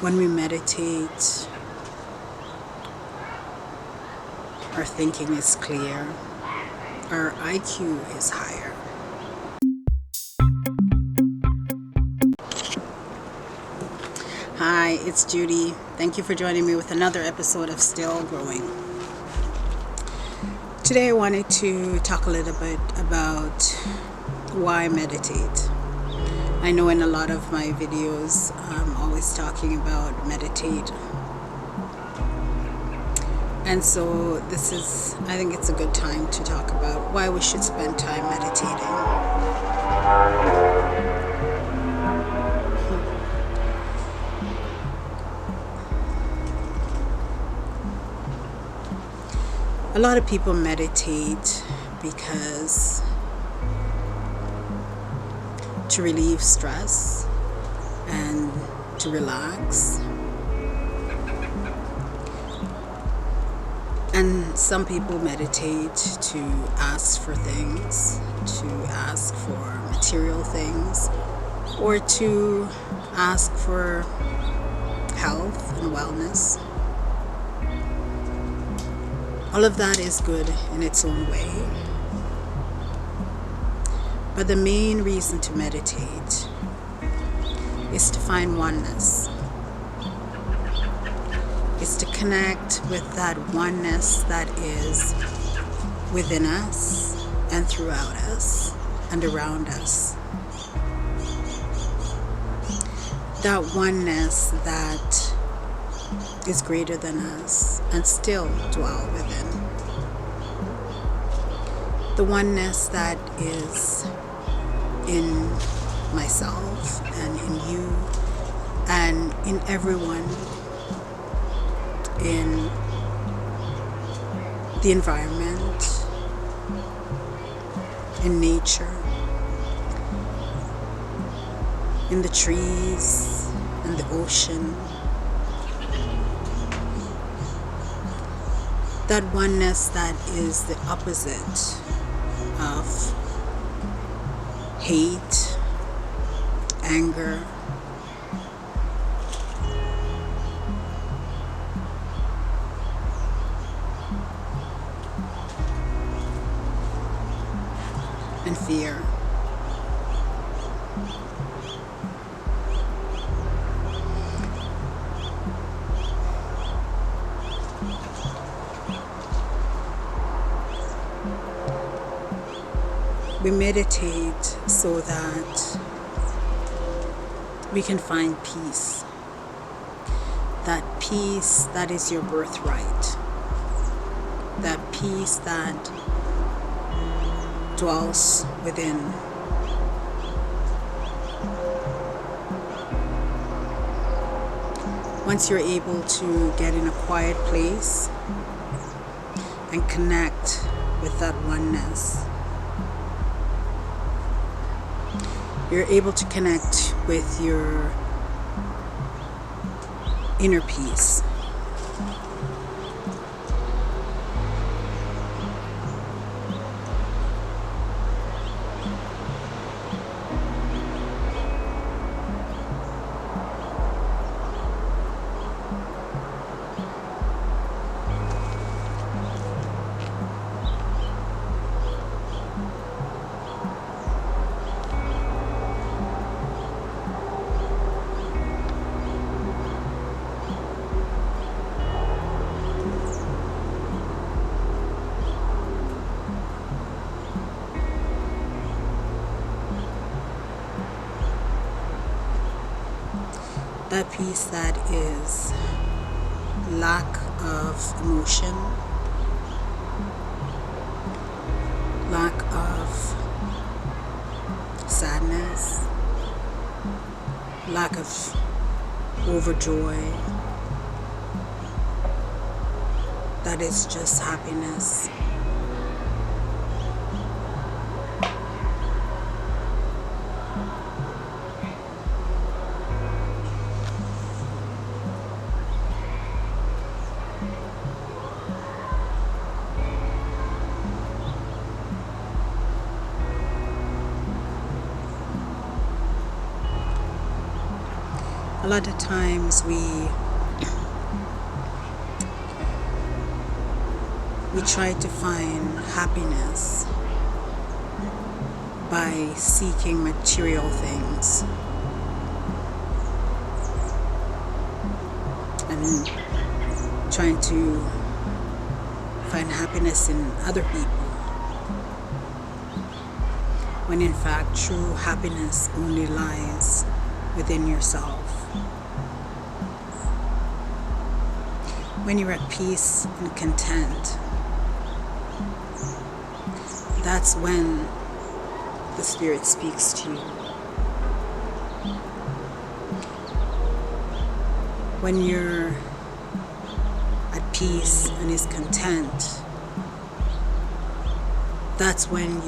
When we meditate, our thinking is clear, our IQ is higher. Hi, it's Judy. Thank you for joining me with another episode of Still Growing. Today I wanted to talk a little bit about why meditate. I know in a lot of my videos I'm always talking about meditate. And so I think it's a good time to talk about why we should spend time meditating. A lot of people meditate because to relieve stress and to relax. And some people meditate to ask for things, to ask for material things, or to ask for health and wellness. All of that is good in its own way. But the main reason to meditate is to find oneness. It's to connect with that oneness that is within us and throughout us and around us. That oneness that is greater than us and still dwell within. The oneness that is in myself and in you and in everyone, in the environment, in nature, in the trees and the ocean. That oneness that is the opposite of hate, anger, and fear. We meditate so that we can find peace. That peace that is your birthright. That peace that dwells within. Once you're able to get in a quiet place and connect with that oneness, you're able to connect with your inner peace. That peace that is lack of emotion, lack of sadness, lack of overjoy. That is just happiness. A lot of times we try to find happiness by seeking material things and trying to find happiness in other people, when in fact true happiness only lies within yourself. When you're at peace and content, that's when the Spirit speaks to you. When you're at peace and is content, that's when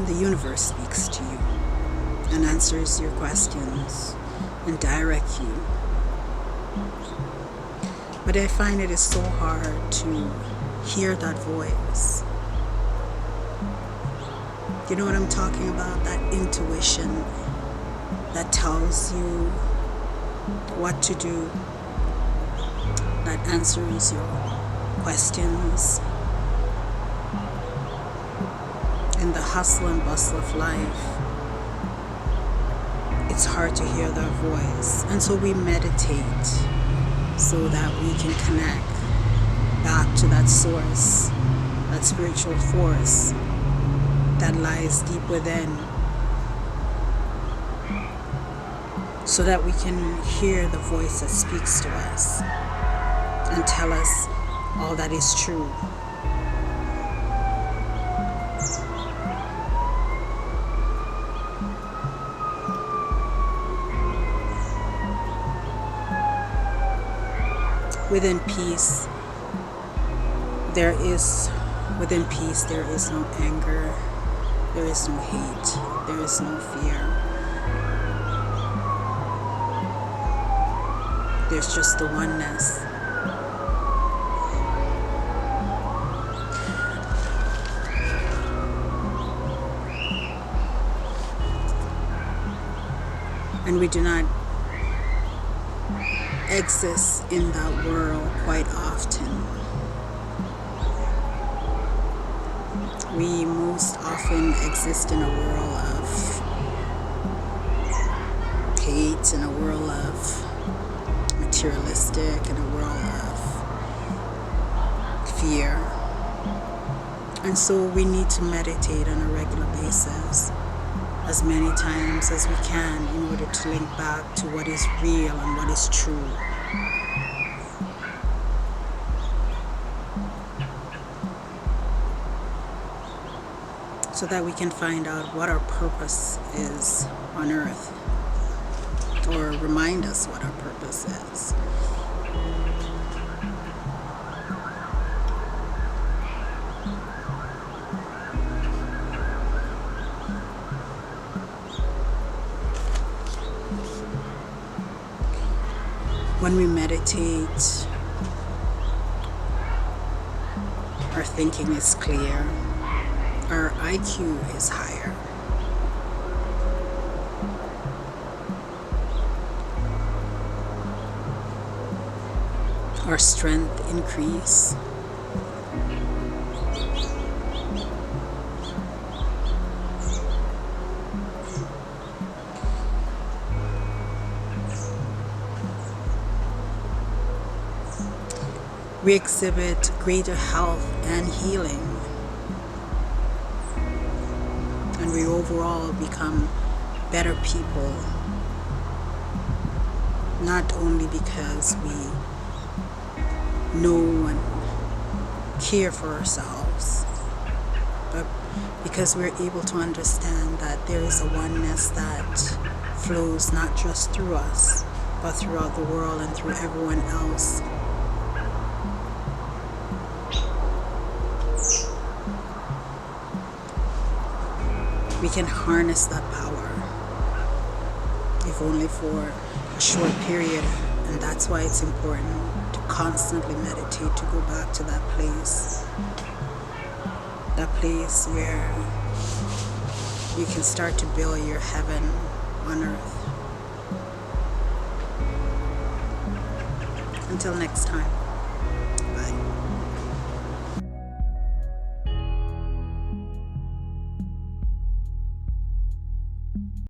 the universe speaks to you and answers your questions and directs you. But I find it is so hard to hear that voice. You know what I'm talking about? That intuition that tells you what to do, that answers your questions. In the hustle and bustle of life, it's hard to hear that voice. And so we meditate so that we can connect back to that source, that spiritual force that lies deep within, so that we can hear the voice that speaks to us and tell us all that is true. Within peace, there is no anger, there is no hate, there is no fear. There's just the oneness. And we do not exist in that world quite often. We most often exist in a world of hate, in a world of materialistic, in a world of fear. And so we need to meditate on a regular basis, as many times as we can, in order to link back to what is real and what is true. So that we can find out what our purpose is on earth, or remind us what our purpose is. When we meditate, our thinking is clear, our IQ is higher. Our strength increase. We exhibit greater health and healing. And we overall become better people. Not only because we know and care for ourselves, but because we're able to understand that there is a oneness that flows not just through us, but throughout the world and through everyone else. We can harness that power, if only for a short period, and that's why it's important to constantly meditate to go back to that place where you can start to build your heaven on earth. Until next time.